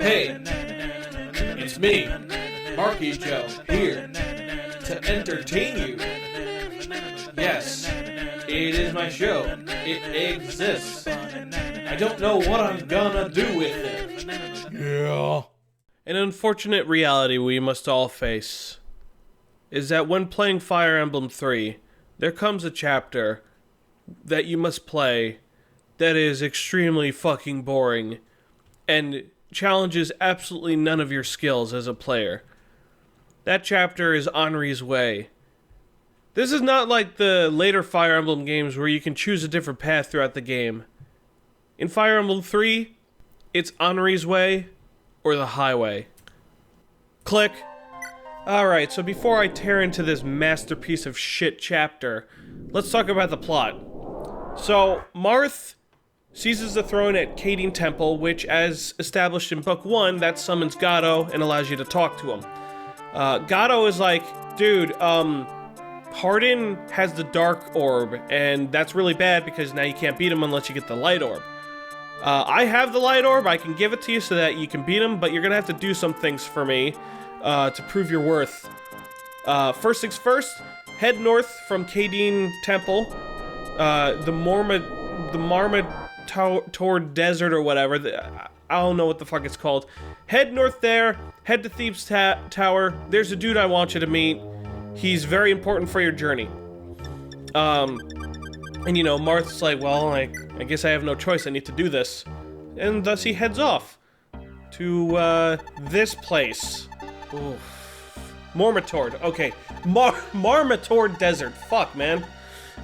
Hey, it's me, Marky Joe, here to entertain you. Yes, it is my show. It exists. I don't know what I'm gonna do with it. Yeah. An unfortunate reality we must all face is that when playing Fire Emblem 3, there comes a chapter that you must play that is extremely fucking boring and challenges absolutely none of your skills as a player. That chapter is Henri's Way. This is not like the later Fire Emblem games where you can choose a different path throughout the game. In Fire Emblem 3, it's Henri's Way or the highway. Click. Alright, so before I tear into this masterpiece of shit chapter, let's talk about the plot. So, Marth seizes the throne at Kadene Temple, which, as established in Book 1, that summons Gato and allows you to talk to him. Gato is like, dude, Hardin has the Dark Orb, and that's really bad because now you can't beat him unless you get the Light Orb. I have the Light Orb, I can give it to you so that you can beat him, but you're gonna have to do some things for me to prove your worth. First things first, head north from Kadene Temple, the Marmator Desert or whatever, I don't know what the fuck it's called. Head north there, head to Thebes Tower, there's a dude I want you to meet. He's very important for your journey. And you know, Marth's like, well, I guess I have no choice, I need to do this. And thus he heads off to, this place. Oof. Marmator, okay. Marmator Desert, fuck, man.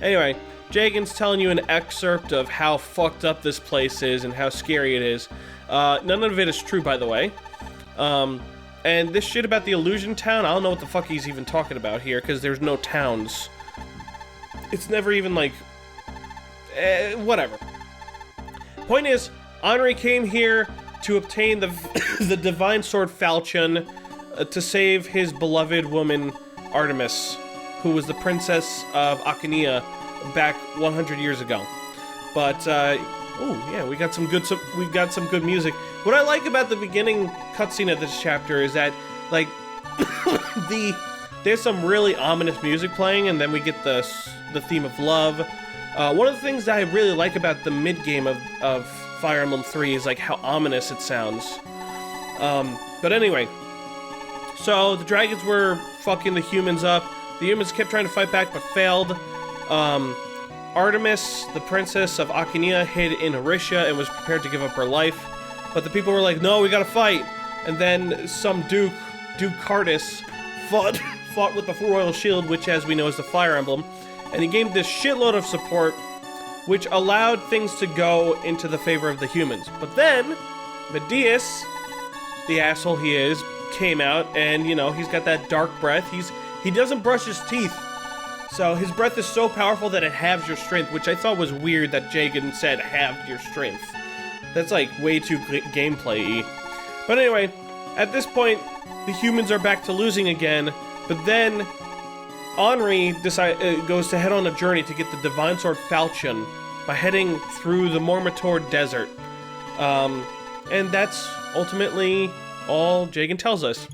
Anyway, Jagan's telling you an excerpt of how fucked up this place is and how scary it is. None of it is true, by the way. And this shit about the Illusion Town, I don't know what the fuck he's even talking about here, because there's no towns. It's never even like... whatever. Point is, Henri came here to obtain the Divine Sword Falchion to save his beloved woman, Artemis, who was the princess of Achaea back 100 years ago. But, oh yeah, we got some good music. What I like about the beginning cutscene of this chapter is that, like, there's some really ominous music playing, and then we get the theme of love. One of the things that I really like about the mid-game of Fire Emblem 3 is, like, how ominous it sounds. But anyway, so the dragons were fucking the humans up. The humans kept trying to fight back, but failed. Artemis, the princess of Achaea, hid in Erisha and was prepared to give up her life. But the people were like, no, we gotta fight. And then some Duke Cardis, fought with the Royal Shield, which, as we know, is the Fire Emblem. And he gained this shitload of support, which allowed things to go into the favor of the humans. But then, Medeus, the asshole he is, came out, and, you know, he's got that dark breath. He doesn't brush his teeth. So his breath is so powerful that it halves your strength, which I thought was weird that Jagan said halved your strength. That's like way too gameplay-y. But anyway, at this point, the humans are back to losing again, but then Henri goes to head on a journey to get the Divine Sword Falchion by heading through the Marmator Desert. And that's ultimately all Jagan tells us.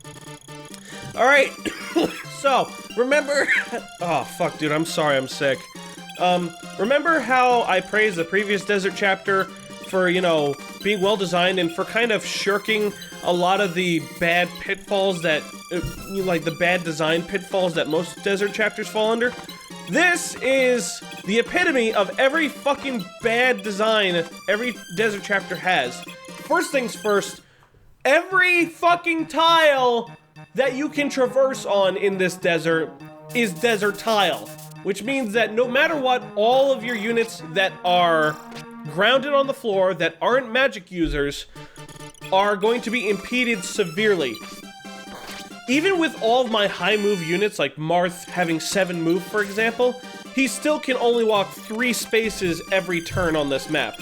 Alright, so, remember... oh, fuck, dude, I'm sorry, I'm sick. Remember how I praised the previous desert chapter for, you know, being well-designed and for kind of shirking a lot of the bad pitfalls that... like, the bad design pitfalls that most desert chapters fall under? This is the epitome of every fucking bad design every desert chapter has. First things first, every fucking tile that you can traverse on in this desert is desert tile, which means that no matter what, all of your units that are grounded on the floor that aren't magic users are going to be impeded severely. Even with all of my high move units, like Marth having 7 move, for example, he still can only walk 3 spaces every turn on this map.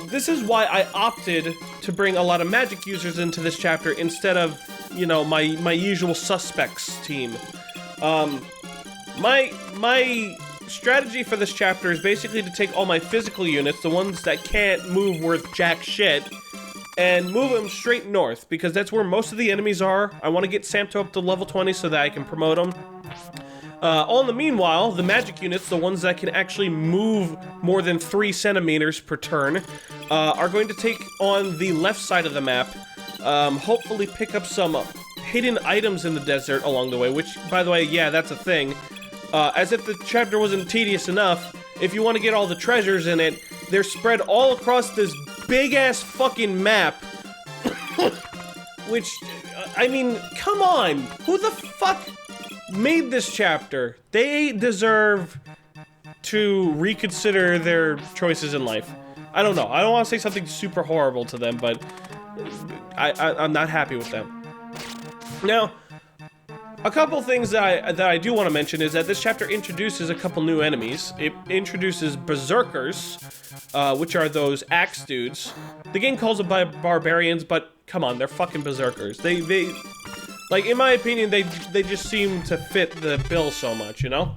This is why I opted to bring a lot of magic users into this chapter instead of, you know, my usual suspects team. My strategy for this chapter is basically to take all my physical units, the ones that can't move worth jack shit, and move him straight north, because that's where most of the enemies are. I want to get Samto up to level 20 so that I can promote him. All in the meanwhile, the magic units, the ones that can actually move more than 3 centimeters per turn, are going to take on the left side of the map, hopefully pick up some hidden items in the desert along the way, which, by the way, yeah, that's a thing. As if the chapter wasn't tedious enough, if you want to get all the treasures in it, they're spread all across this big-ass fucking map. Which, I mean, come on! Who the fuck made this chapter? They deserve to reconsider their choices in life. I don't know. I don't want to say something super horrible to them, but I'm not happy with them. Now, a couple things that I do want to mention is that this chapter introduces a couple new enemies. It introduces Berserkers, which are those axe dudes. The game calls them barbarians, but come on, they're fucking Berserkers. They like, in my opinion, they just seem to fit the bill so much, you know?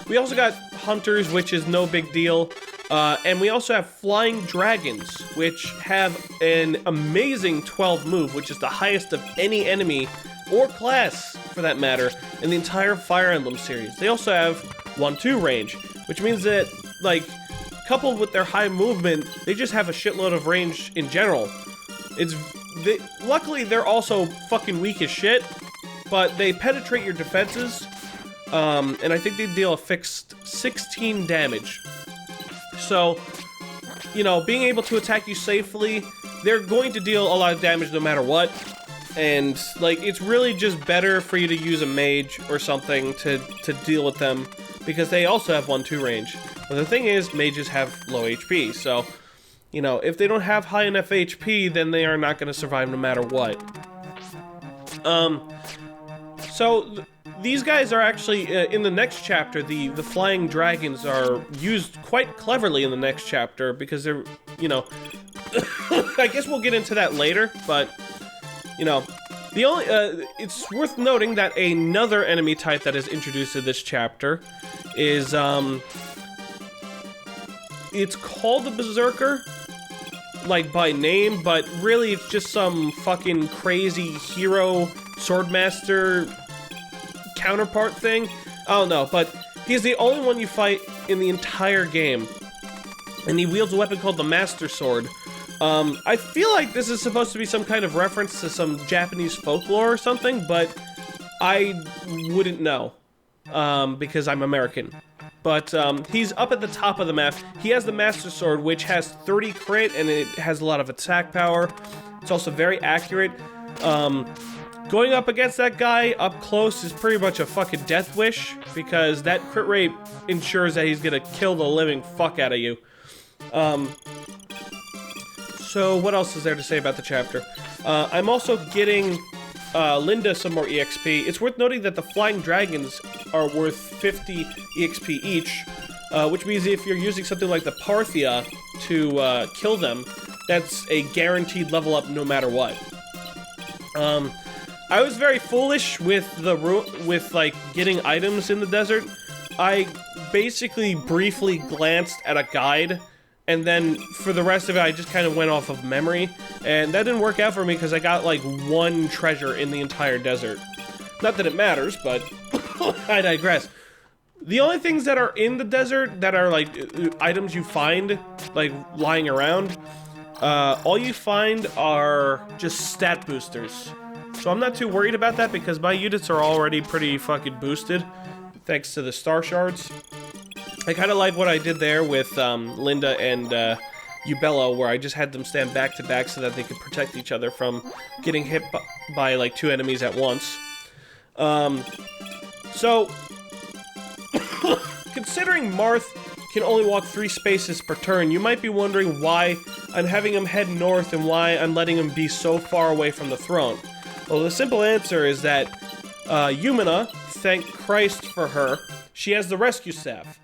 We also got Hunters, which is no big deal. And we also have Flying Dragons, which have an amazing 12 move, which is the highest of any enemy, or class, for that matter, in the entire Fire Emblem series. They also have 1-2 range, which means that, like, coupled with their high movement, they just have a shitload of range in general. Luckily, they're also fucking weak as shit, but they penetrate your defenses, and I think they deal a fixed 16 damage. So, you know, being able to attack you safely, they're going to deal a lot of damage no matter what. And, like, it's really just better for you to use a mage or something to deal with them, because they also have 1-2 range. But the thing is, mages have low HP, so, you know, if they don't have high enough HP, then they are not going to survive no matter what. These guys are actually, in the next chapter, the Flying Dragons are used quite cleverly in the next chapter, because they're, you know, I guess we'll get into that later, but, you know, it's worth noting that another enemy type that is introduced in this chapter is, it's called a Berserker, like, by name, but really it's just some fucking crazy hero swordmaster counterpart thing. I don't know, but he's the only one you fight in the entire game, and he wields a weapon called the Master Sword. I feel like this is supposed to be some kind of reference to some Japanese folklore or something, but I wouldn't know, because I'm American. But he's up at the top of the map. He has the Master Sword, which has 30 crit, and it has a lot of attack power. It's also very accurate. Going up against that guy up close is pretty much a fucking death wish, because that crit rate ensures that he's gonna kill the living fuck out of you. So what else is there to say about the chapter? I'm also getting Linda some more EXP. It's worth noting that the Flying Dragons are worth 50 EXP each, which means if you're using something like the Parthia to kill them, that's a guaranteed level up no matter what. I was very foolish with like getting items in the desert. I basically briefly glanced at a guide, and then for the rest of it I just kind of went off of memory, and that didn't work out for me because I got like 1 treasure in the entire desert. Not that it matters, but I digress. The only things that are in the desert that are like items you find like lying around, all you find are just stat boosters. So I'm not too worried about that because my units are already pretty fucking boosted, thanks to the star shards. I kind of like what I did there with Linda and Ubello, where I just had them stand back to back so that they could protect each other from getting hit by like 2 enemies at once. So, considering Marth can only walk 3 spaces per turn, you might be wondering why I'm having him head north and why I'm letting him be so far away from the throne. Well, the simple answer is that Yumina, thank Christ for her, she has the rescue staff.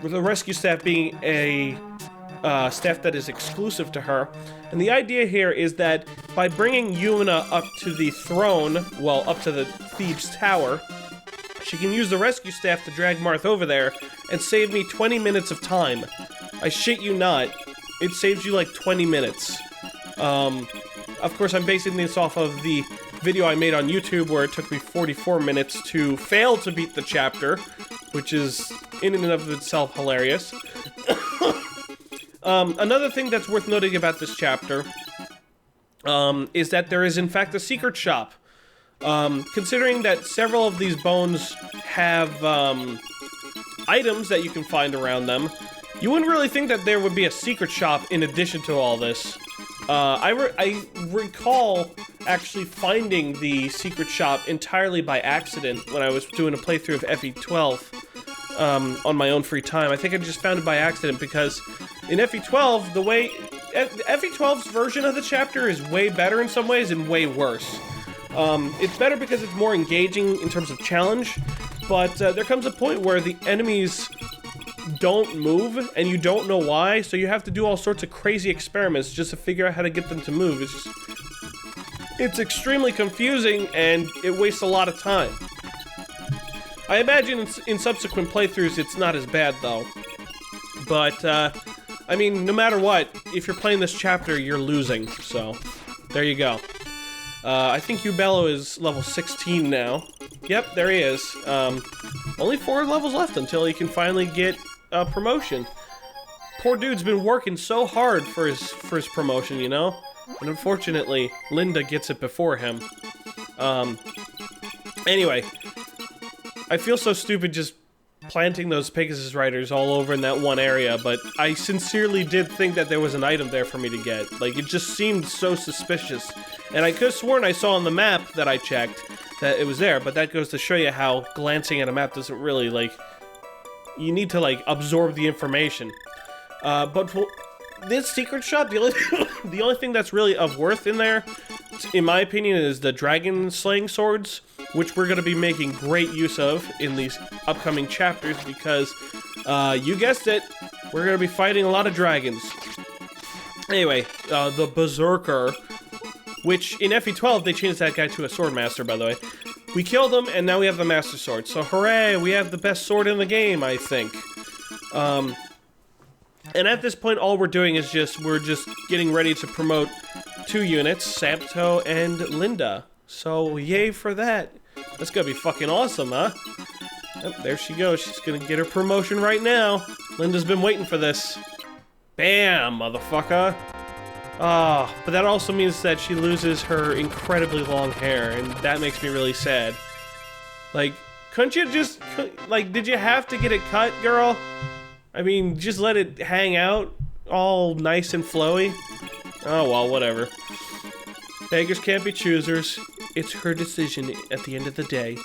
With the rescue staff being a staff that is exclusive to her. And the idea here is that by bringing Yumina up to the throne, well, up to the Thebes Tower, she can use the rescue staff to drag Marth over there and save me 20 minutes of time. I shit you not, it saves you like 20 minutes. Of course, I'm basing this off of the video I made on YouTube where it took me 44 minutes to fail to beat the chapter, which is in and of itself hilarious. Another thing that's worth noting about this chapter is that there is in fact a secret shop. Considering that several of these bones have items that you can find around them, you wouldn't really think that there would be a secret shop in addition to all this. I recall actually finding the secret shop entirely by accident when I was doing a playthrough of FE12 on my own free time. I think I just found it by accident because in FE12, the way... FE12's version of the chapter is way better in some ways and way worse. It's better because it's more engaging in terms of challenge, but there comes a point where the enemies don't move, and you don't know why, so you have to do all sorts of crazy experiments just to figure out how to get them to move. It's extremely confusing, and it wastes a lot of time. I imagine in subsequent playthroughs it's not as bad, though. But, I mean, no matter what, if you're playing this chapter, you're losing, so there you go. I think Ubello is level 16 now. Yep, there he is. Only 4 levels left until he can finally get a promotion. Poor dude's been working so hard for his promotion, you know? And unfortunately, Linda gets it before him. Anyway, I feel so stupid just planting those Pegasus Riders all over in that one area, but I sincerely did think that there was an item there for me to get. Like, it just seemed so suspicious. And I could have sworn I saw on the map that I checked that it was there, but that goes to show you how glancing at a map doesn't really, like... You need to, like, absorb the information. But this secret shop, the only thing that's really of worth in there, in my opinion, is the dragon slaying swords, which we're going to be making great use of in these upcoming chapters because, you guessed it, we're going to be fighting a lot of dragons. Anyway, the Berserker, which in FE12 they changed that guy to a sword master, by the way. We killed him, and now we have the Master Sword. So hooray, we have the best sword in the game, I think. And at this point, all we're doing is we're just getting ready to promote 2 units, Samto and Linda. So yay for that. That's gonna be fucking awesome, huh? Oh, there she goes. She's gonna get her promotion right now. Linda's been waiting for this. Bam, motherfucker. Ah, but that also means that she loses her incredibly long hair, and that makes me really sad. Like, couldn't you just, like, did you have to get it cut, girl? I mean, just let it hang out, all nice and flowy? Oh, well, whatever. Beggars can't be choosers. It's her decision at the end of the day.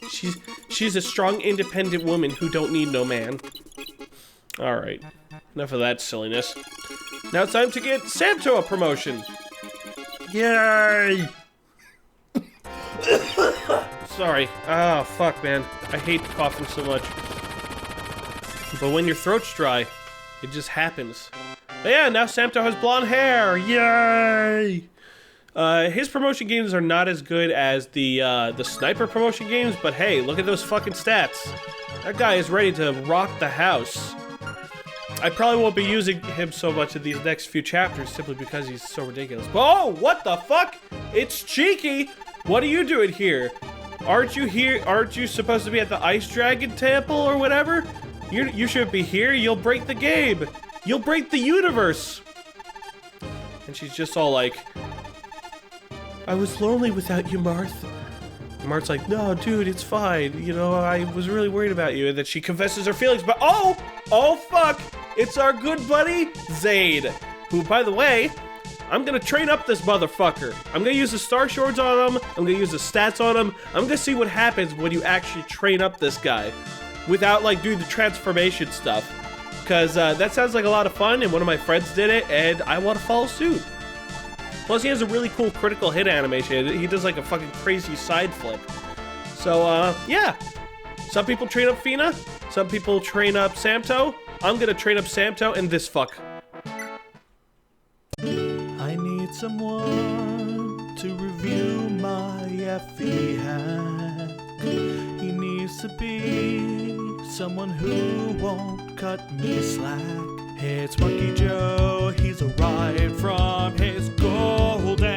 She's a strong, independent woman who don't need no man. Alright, enough of that silliness. Now it's time to get Samto a promotion. Yay! Sorry. Ah, fuck, man. I hate coughing so much. But when your throat's dry, it just happens. But yeah, now Samto has blonde hair. Yay! His promotion games are not as good as the sniper promotion games, but hey, look at those fucking stats. That guy is ready to rock the house. I probably won't be using him so much in these next few chapters simply because he's so ridiculous. Oh, what the fuck? It's Cheeky! What are you doing here? Aren't you here? Aren't you supposed to be at the Ice Dragon Temple or whatever? You shouldn't be here. You'll break the game. You'll break the universe. And she's just all like, I was lonely without you, Marth. And Marth's like, no, dude, it's fine. You know, I was really worried about you. And then she confesses her feelings, but oh fuck. It's our good buddy, Zaid, who, by the way, I'm gonna train up this motherfucker. I'm gonna use the Star Swords on him, I'm gonna use the stats on him, I'm gonna see what happens when you actually train up this guy without, like, doing the transformation stuff. Because that sounds like a lot of fun, and one of my friends did it, and I want to follow suit. Plus, he has a really cool critical hit animation. He does, like, a fucking crazy side flip. So, yeah. Some people train up Fina, some people train up Samto. I'm gonna train up Samto and this fuck. I need someone to review my FE hack. He needs to be someone who won't cut me slack. It's Monkey Joe, he's arrived from his golden.